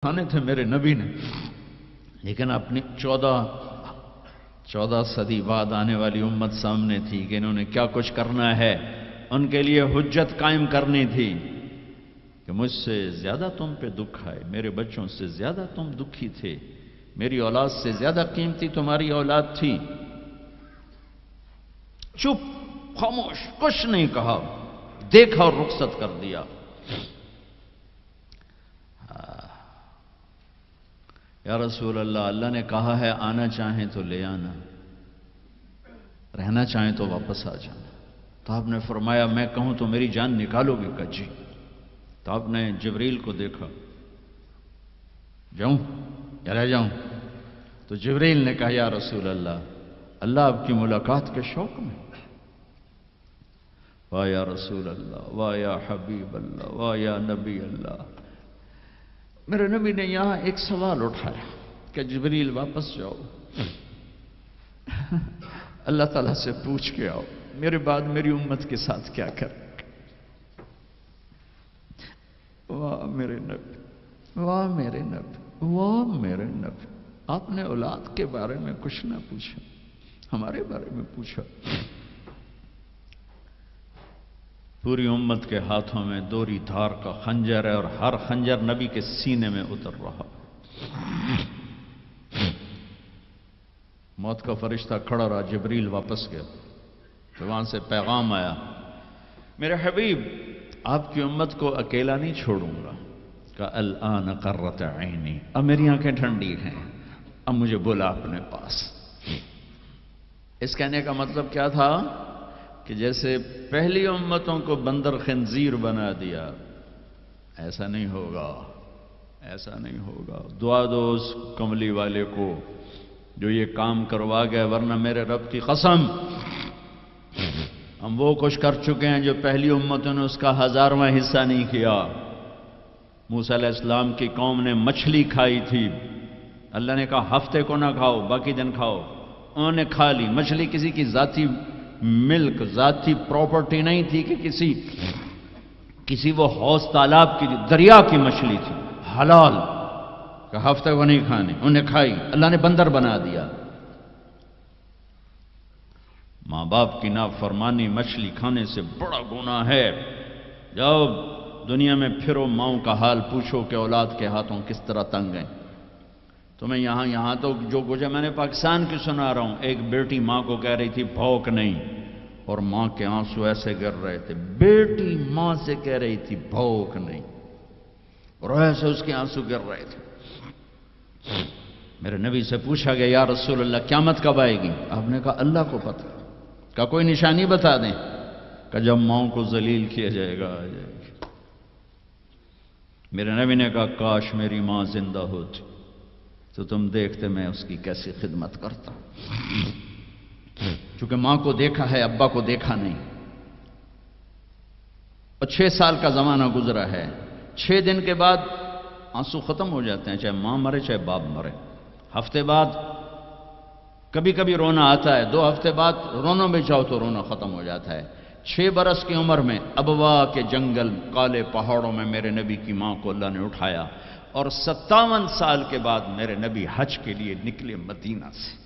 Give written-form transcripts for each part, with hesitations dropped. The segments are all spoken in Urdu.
کھانے تھے میرے نبی نے، لیکن اپنی 14 صدی بعد آنے والی امت سامنے تھی کہ انہوں نے کیا کچھ کرنا ہے. ان کے لیے حجت قائم کرنی تھی کہ مجھ سے زیادہ تم پہ دکھ آئے، میرے بچوں سے زیادہ تم دکھی تھے، میری اولاد سے زیادہ قیمتی تمہاری اولاد تھی. چپ، خاموش، کچھ نہیں کہا، دیکھا اور رخصت کر دیا. یا رسول اللہ، اللہ نے کہا ہے آنا چاہیں تو لے آنا، رہنا چاہیں تو واپس آ جانا. تو آپ نے فرمایا میں کہوں تو میری جان نکالو گے؟ کہا جی. تو آپ نے جبریل کو دیکھا، جاؤں یا رہ جاؤں؟ تو جبریل نے کہا یا رسول اللہ، اللہ آپ کی ملاقات کے شوق میں. واہ یا رسول اللہ، واہ یا حبیب اللہ، واہ یا نبی اللہ. میرے نبی نے یہاں ایک سوال اٹھایا کہ جبریل واپس جاؤ، اللہ تعالیٰ سے پوچھ کے آؤ میرے بعد میری امت کے ساتھ کیا کر. واہ میرے نبی، واہ میرے نبی، واہ میرے نبی. آپ نے اولاد کے بارے میں کچھ نہ پوچھا، ہمارے بارے میں پوچھا. پوری امت کے ہاتھوں میں دوری دھار کا خنجر ہے اور ہر خنجر نبی کے سینے میں اتر رہا. موت کا فرشتہ کھڑا رہا، جبریل واپس گیا. تو وہاں سے پیغام آیا، میرے حبیب آپ کی امت کو اکیلا نہیں چھوڑوں گا. کہ الآن قرۃ عینی، اب میری آنکھیں ٹھنڈی ہیں، اب مجھے بولا اپنے پاس. اس کہنے کا مطلب کیا تھا کہ جیسے پہلی امتوں کو بندر خنزیر بنا دیا، ایسا نہیں ہوگا، ایسا نہیں ہوگا. دعا دو اس کملی والے کو جو یہ کام کروا گیا، ورنہ میرے رب کی قسم ہم وہ کچھ کر چکے ہیں جو پہلی امتوں نے اس کا 1000واں حصہ نہیں کیا. موسیٰ علیہ السلام کی قوم نے مچھلی کھائی تھی، اللہ نے کہا ہفتے کو نہ کھاؤ، باقی دن کھاؤ. انہوں نے کھا لی. مچھلی کسی کی ذاتی ملک، ذاتی پراپرٹی نہیں تھی کہ کسی وہ حوض تالاب کی، دریا کی مچھلی تھی، حلال، کہ ہفتے کو نہیں کھانے. انہوں نے کھائی، اللہ نے بندر بنا دیا. ماں باپ کی نافرمانی مچھلی کھانے سے بڑا گناہ ہے. جاؤ دنیا میں پھرو، ماؤں کا حال پوچھو کہ اولاد کے ہاتھوں کس طرح تنگ ہیں. تو میں یہاں تو جو گزرا میں نے پاکستان کی سنا رہا ہوں. ایک بیٹی ماں کو کہہ رہی تھی بھوک نہیں، اور ماں کے آنسو ایسے گر رہے تھے. بیٹی ماں سے کہہ رہی تھی بھوک نہیں، اور ایسے اس کے آنسو گر رہے تھے. میرے نبی سے پوچھا گیا یا رسول اللہ قیامت کب آئے گی؟ آپ نے کہا اللہ کو پتہ. کا کوئی نشانی بتا دیں؟ کہ جب ماؤں کو ذلیل کیا جائے گا آ جائے گی. میرے نبی نے کہا کاش میری ماں زندہ ہوتی تو تم دیکھتے میں اس کی کیسی خدمت کرتا. چونکہ ماں کو دیکھا ہے، ابا کو دیکھا نہیں. اور 6 سال کا زمانہ گزرا ہے. 6 دن کے بعد آنسو ختم ہو جاتے ہیں، چاہے ماں مرے چاہے باپ مرے. ہفتے بعد کبھی کبھی رونا آتا ہے، 2 ہفتے بعد رونا بھی چاہو تو رونا ختم ہو جاتا ہے. 6 برس کی عمر میں ابوا کے جنگل کالے پہاڑوں میں میرے نبی کی ماں کو اللہ نے اٹھایا، اور 57 سال کے بعد میرے نبی حج کے لیے نکلے مدینہ سے.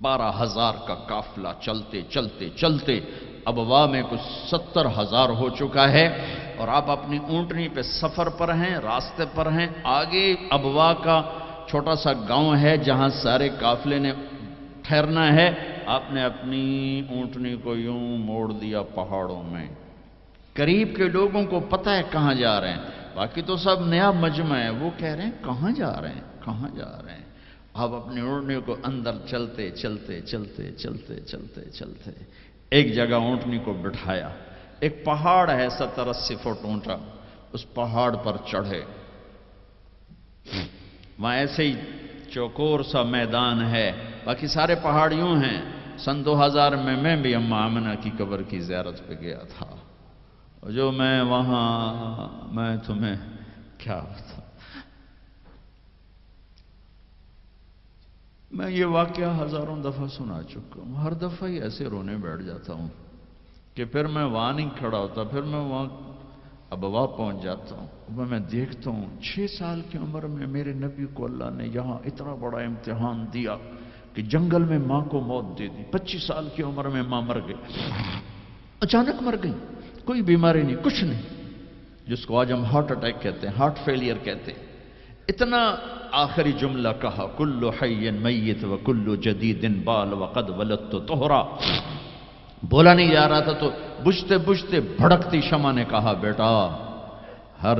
12,000 کا قافلہ چلتے چلتے چلتے ابوا میں کچھ 70,000 ہو چکا ہے. اور آپ اپنی اونٹنی پہ سفر پر ہیں، راستے پر ہیں. آگے ابوا کا چھوٹا سا گاؤں ہے جہاں سارے قافلے نے ٹھہرنا ہے. آپ نے اپنی اونٹنی کو یوں موڑ دیا پہاڑوں میں. قریب کے لوگوں کو پتہ ہے کہاں جا رہے ہیں، باقی تو سب نیا مجمع ہے. وہ کہہ رہے ہیں کہاں جا رہے ہیں، کہاں جا رہے ہیں. آپ اپنی اونٹنی کو اندر چلتے چلتے چلتے چلتے چلتے چلتے ایک جگہ اونٹنی کو بٹھایا. ایک پہاڑ ہے 70-80 فٹ اونچا، اس پہاڑ پر چڑھے. وہاں ایسے ہی چوکور سا میدان ہے، باقی سارے پہاڑ یوں ہیں. سن 2000 میں بھی اماں آمنہ کی قبر کی زیارت پہ گیا تھا. جو میں وہاں، میں تمہیں کیا بتا، میں یہ واقعہ ہزاروں دفعہ سنا چکا ہوں. ہر دفعہ ہی ایسے رونے بیٹھ جاتا ہوں کہ پھر میں وہاں نہیں کھڑا ہوتا. پھر میں وہاں ابوا پہنچ جاتا ہوں، اب میں دیکھتا ہوں 6 سال کی عمر میں میرے نبی کو اللہ نے یہاں اتنا بڑا امتحان دیا کہ جنگل میں ماں کو موت دے دی۔ 25 سال کی عمر میں ماں مر گئی، اچانک مر گئی، کوئی بیماری نہیں، کچھ نہیں، جس کو آج ہم ہارٹ اٹیک کہتے ہیں، ہارٹ فیلئر کہتے ہیں۔ اتنا آخری جملہ کہا، کل حی میت و کل جدید بال وقد ولدت طہرا۔ بولا نہیں جا رہا تھا تو بجھتے بجھتے بھڑکتی شمع نے کہا، بیٹا ہر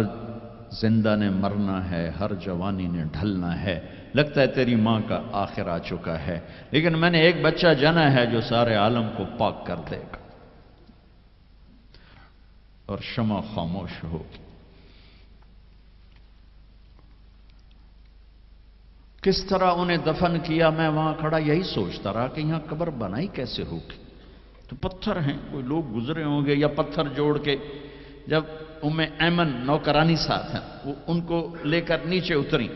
زندہ نے مرنا ہے، ہر جوانی نے ڈھلنا ہے، لگتا ہے تیری ماں کا آخر آ چکا ہے، لیکن میں نے ایک بچہ جنا ہے جو سارے عالم کو پاک کر دے گا۔ اور شمع خاموش ہوگی۔ کس طرح انہیں دفن کیا، میں وہاں کھڑا یہی سوچتا رہا کہ یہاں قبر بنائی کیسے ہوگی؟ تو پتھر ہیں، کوئی لوگ گزرے ہوں گے یا پتھر جوڑ کے۔ جب ام ایمن نوکرانی ساتھ ہیں، وہ ان کو لے کر نیچے اتری،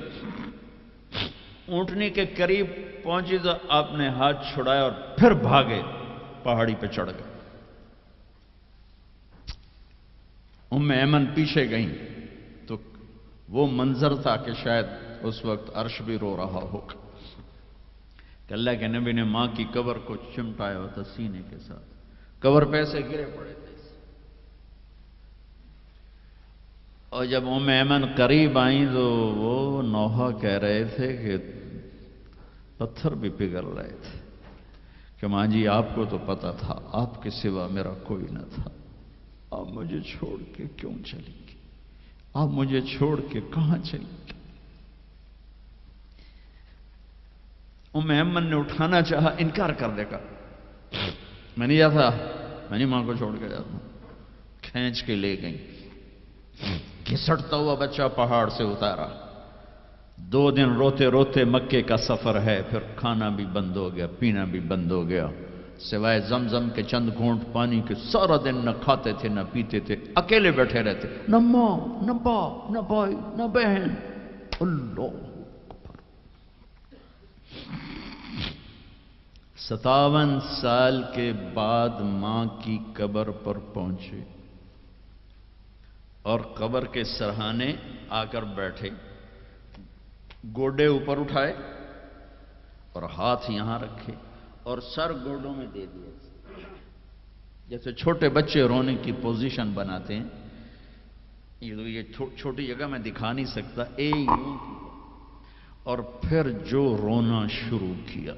اونٹنی کے قریب پہنچی تو آپ نے ہاتھ چھڑایا اور پھر بھاگے، پہاڑی پہ چڑھ گئے۔ ام ایمن پیچھے گئیں تو وہ منظر تھا کہ شاید اس وقت عرش بھی رو رہا ہوگا کہ اللہ کے نبی نے ماں کی قبر کو چمٹایا ہوتا سینے کے ساتھ، قبر پہ سے گرے پڑے تھے۔ اور جب ام ایمن قریب آئیں تو وہ نوحہ کہہ رہے تھے کہ پتھر بھی پگھل رہے تھے کہ ماں جی آپ کو تو پتا تھا آپ کے سوا میرا کوئی نہ تھا، آپ مجھے چھوڑ کے کیوں چلی گئی؟ آپ مجھے چھوڑ کے کہاں چلی گئی؟ ام ایمن نے اٹھانا چاہا، انکار کر دے گا، میں نہیں جاتا، میں نہیں ماں کو چھوڑ کے جاتا ہوں۔ کھینچ کے لے گئیں، گھسٹتا ہوا بچہ پہاڑ سے اتارا۔ 2 دن روتے روتے مکے کا سفر ہے، پھر کھانا بھی بند ہو گیا، پینا بھی بند ہو گیا، سوائے زمزم کے چند گھونٹ پانی کے سارا دن نہ کھاتے تھے نہ پیتے تھے، اکیلے بیٹھے رہتے، نہ ماں نہ باپ نہ بھائی نہ بہن۔ اللہ 57 سال کے بعد ماں کی قبر پر پہنچے اور قبر کے سرہانے آ کر بیٹھے، گوڈے اوپر اٹھائے اور ہاتھ یہاں رکھے اور سر گوڈوں میں دے دیا، جیسے چھوٹے بچے رونے کی پوزیشن بناتے ہیں۔ یہ چھوٹی جگہ میں دکھا نہیں سکتا، یوں اور پھر جو رونا شروع کیا،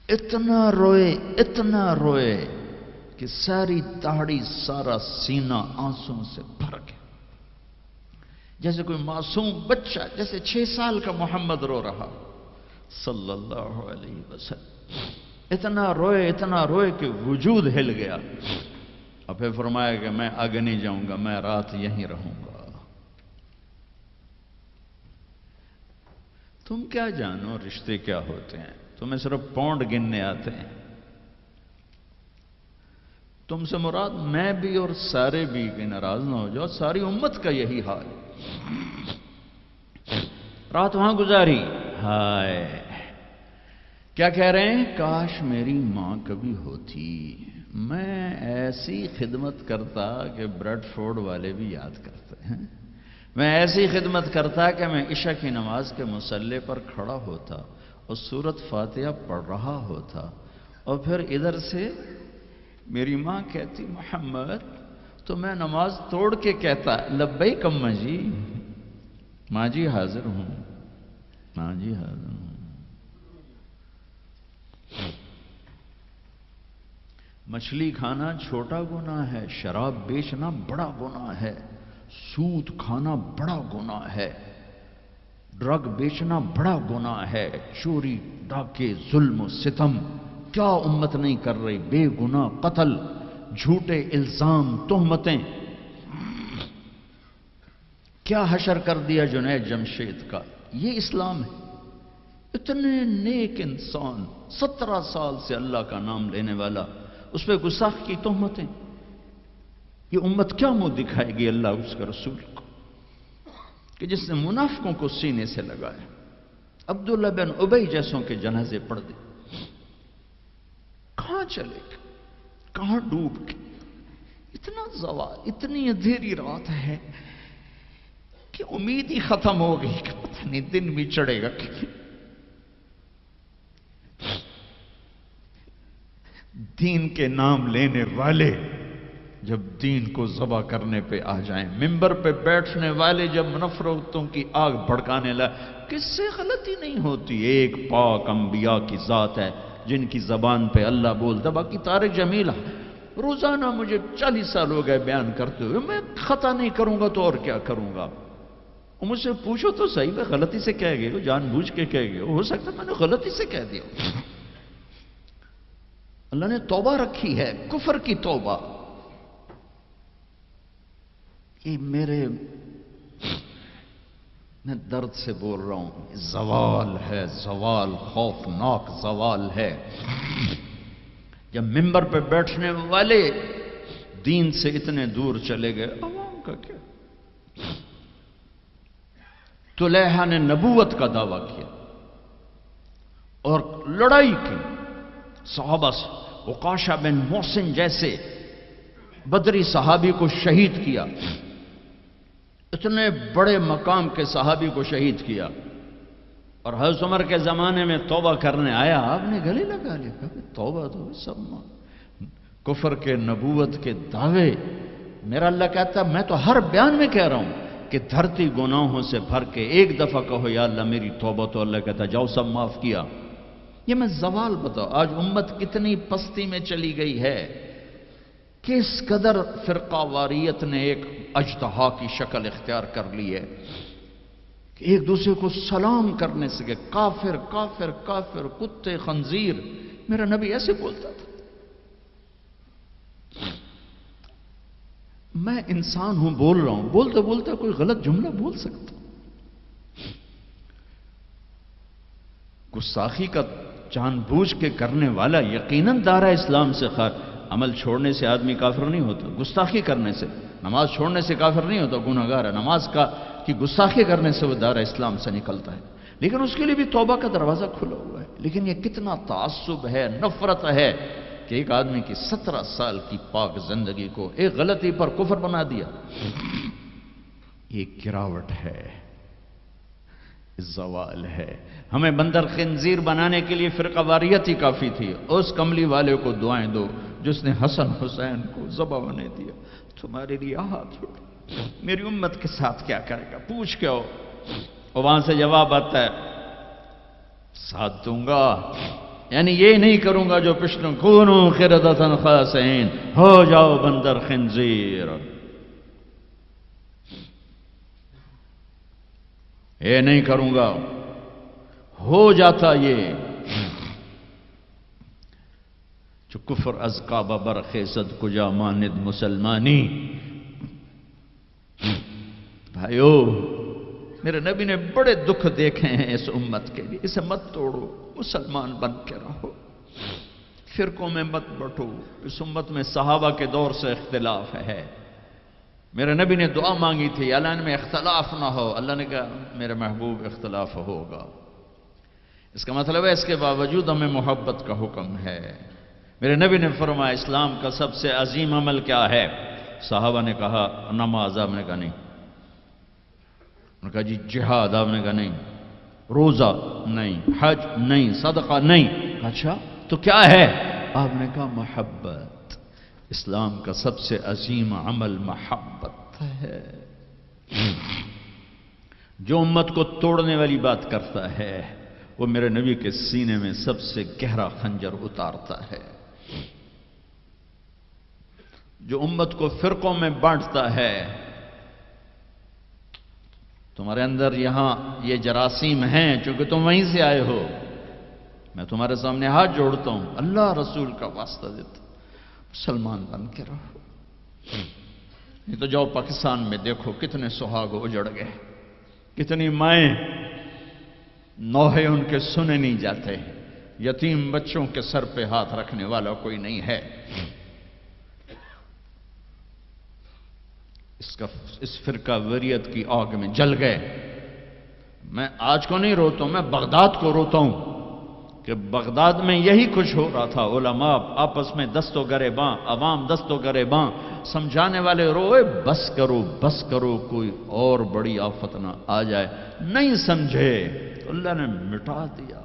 اتنا روئے کہ ساری داڑھی سارا سینہ آنسوں سے بھر گیا، جیسے کوئی معصوم بچہ، جیسے 6 سال کا محمد رو رہا صلی اللہ علیہ وسلم۔ اتنا روئے کہ وجود ہل گیا، اور پھر فرمایا کہ میں آگے نہیں جاؤں گا، میں رات یہیں رہوں گا۔ تم کیا جانو رشتے کیا ہوتے ہیں، تمہیں صرف پونڈ گننے آتے ہیں۔ تم سے مراد میں بھی اور سارے بھی، کہ ناراض نہ ہو جاؤ، ساری امت کا یہی حال ہے۔ رات وہاں گزاری، ہائے کیا کہہ رہے ہیں، کاش میری ماں کبھی ہوتی، میں ایسی خدمت کرتا کہ بریڈ فورڈ والے بھی یاد کرتے ہیں، میں ایسی خدمت کرتا کہ میں عشاء کی نماز کے مصلی پر کھڑا ہوتا اور سورۃ فاتحہ پڑھ رہا ہوتا، اور پھر ادھر سے میری ماں کہتی محمد، تو میں نماز توڑ کے کہتا لبیک اماں جی، ماں جی حاضر ہوں، ماں جی حاضر ہوں۔ مچھلی کھانا چھوٹا گناہ ہے، شراب بیچنا بڑا گناہ ہے، سود کھانا بڑا گناہ ہے، ڈرگ بیچنا بڑا گناہ ہے، چوری ڈاکے ظلم و ستم کیا امت نہیں کر رہی، بے گناہ قتل، جھوٹے الزام تہمتیں، کیا حشر کر دیا جنید جمشید کا۔ یہ اسلام ہے۔ اتنے نیک انسان، 17 سال سے اللہ کا نام لینے والا، اس پہ گستاخ کی تہمتیں، یہ امت کیا منہ دکھائے گی اللہ اس کے رسول کو، کہ جس نے منافقوں کو سینے سے لگایا، عبداللہ بن ابی جیسوں کے جنازے پڑھ دے، کہاں چلے گا، کہاں ڈوب کے، اتنا زوال، اتنی اندھیری رات ہے کہ امید ہی ختم ہو گئی کہ پتہ نہیں دن بھی چڑھے گا کہ دین کے نام لینے والے جب دین کو ذبح کرنے پہ آ جائیں، ممبر پہ بیٹھنے والے جب نفرتوں کی آگ بھڑکانے لائے، کس سے غلطی نہیں ہوتی؟ ایک پاک انبیاء کی ذات ہے جن کی زبان پہ اللہ بولتا، باقی طارق جمیل روزانہ مجھے 40 سال ہو گئے بیان کرتے ہوئے، میں خطا نہیں کروں گا تو اور کیا کروں گا؟ مجھ سے پوچھو تو صحیح، میں غلطی سے کہہ گئے ہو، جان بوجھ کے کہہ گئے ہو سکتا میں نے غلطی سے کہہ دیا۔ اللہ نے توبہ رکھی ہے، کفر کی توبہ۔ یہ میں درد سے بول رہا ہوں، زوال ہے، زوال، خوفناک زوال ہے۔ جب ممبر پہ بیٹھنے والے دین سے اتنے دور چلے گئے، عوام کا کیا؟ طلحہ نے نبوت کا دعویٰ کیا اور لڑائی کی صحابہ سے، عکاشہ بن محسن جیسے بدری صحابی کو شہید کیا، اتنے بڑے مقام کے صحابی کو شہید کیا، اور حضرت عمر کے زمانے میں توبہ کرنے آیا، آپ نے گلے لگا لیا، کہا توبہ تو سب کفر کے نبوت کے دعوے۔ میرا اللہ کہتا ہے میں تو ہر بیان میں کہہ رہا ہوں کہ دھرتی گناہوں سے بھر کے ایک دفعہ کہو یا اللہ میری توبہ، تو اللہ کہتا ہے جاؤ سب معاف کیا۔ یہ میں زوال بتاؤ، آج امت کتنی پستی میں چلی گئی ہے، کس قدر فرقہ واریت نے ایک اژدہا کی شکل اختیار کر لی ہے کہ ایک دوسرے کو سلام کرنے سے کہ کافر کافر کافر، کتے خنزیر۔ میرا نبی ایسے بولتا تھا۔ میں انسان ہوں، بول رہا ہوں، بولتے بولتے کوئی غلط جملہ بول سکتا ہوں۔ گستاخی کا جان بوجھ کے کرنے والا یقیناً دائرہ اسلام سے عمل چھوڑنے سے آدمی کافر نہیں ہوتا، گستاخی کرنے سے، نماز چھوڑنے سے کافر نہیں ہوتا، گناہگار ہے، نماز کی گستاخی کرنے سے وہ دائرہ اسلام سے نکلتا ہے، لیکن اس کے لیے بھی توبہ کا دروازہ کھلا ہوا ہے۔ لیکن یہ کتنا تعصب ہے، نفرت ہے کہ ایک آدمی کی 17 سال کی پاک زندگی کو ایک غلطی پر کفر بنا دیا۔ یہ گراوٹ ہے، زوال ہے۔ ہمیں بندر خنزیر بنانے کے لیے فرقہ واریت ہی کافی تھی۔ اس کملی والے کو دعائیں دو جس نے حسن حسین کو ذبح بنے دیا، تمہارے لیے ہاتھ اٹھا، میری امت کے ساتھ کیا کرے گا؟ پوچھ کے ہو، اور وہاں سے جواب آتا ہے ساتھ دوں گا، یعنی یہ نہیں کروں گا جو پچھلوں کونو قردۃ خاسئین، ہو جاؤ بندر خنزیر، یہ نہیں کروں گا، ہو جاتا یہ جو کفر از کعبہ برخیزد کجا ماند مسلمانی۔ بھائیو، میرے نبی نے بڑے دکھ دیکھے ہیں اس امت کے لیے، اسے مت توڑو، مسلمان بن کے رہو، فرقوں میں مت بٹو۔ اس امت میں صحابہ کے دور سے اختلاف ہے، میرے نبی نے دعا مانگی تھی اللہ میں اختلاف نہ ہو، اللہ نے کہا میرے محبوب اختلاف ہوگا۔ اس کا مطلب ہے اس کے باوجود ہمیں محبت کا حکم ہے۔ میرے نبی نے فرمایا اسلام کا سب سے عظیم عمل کیا ہے؟ صحابہ نے کہا نماز، آپ نے کہا نہیں۔ انہوں نے کہا جی جہاد، آپ نے کہا نہیں۔ روزہ نہیں، حج نہیں، صدقہ نہیں۔ اچھا تو کیا ہے؟ آپ نے کہا محبت۔ اسلام کا سب سے عظیم عمل محبت ہے۔ جو امت کو توڑنے والی بات کرتا ہے وہ میرے نبی کے سینے میں سب سے گہرا خنجر اتارتا ہے۔ جو امت کو فرقوں میں بانٹتا ہے، تمہارے اندر یہاں یہ جراثیم ہیں چونکہ تم وہیں سے آئے ہو، میں تمہارے سامنے ہاتھ جوڑتا ہوں، اللہ رسول کا واسطہ دیتا ہوں، مسلمان بن کے رہو۔ یہ تو جاؤ پاکستان میں دیکھو کتنے سہاگ اجڑ گئے، کتنی مائیں نوحے ان کے سنے نہیں جاتے، یتیم بچوں کے سر پہ ہاتھ رکھنے والا کوئی نہیں ہے۔ اس فرقہ وریت کی آگ میں جل گئے۔ میں آج کو نہیں روتا ہوں، میں بغداد کو روتا ہوں کہ کہ بغداد میں یہی کچھ ہو رہا تھا، علماء آپس میں دست و گریباں، عوام دست و گریباں، سمجھانے والے روئے بس کرو کوئی اور بڑی آفت نہ آ جائے، نہیں سمجھے تو اللہ نے مٹا دیا۔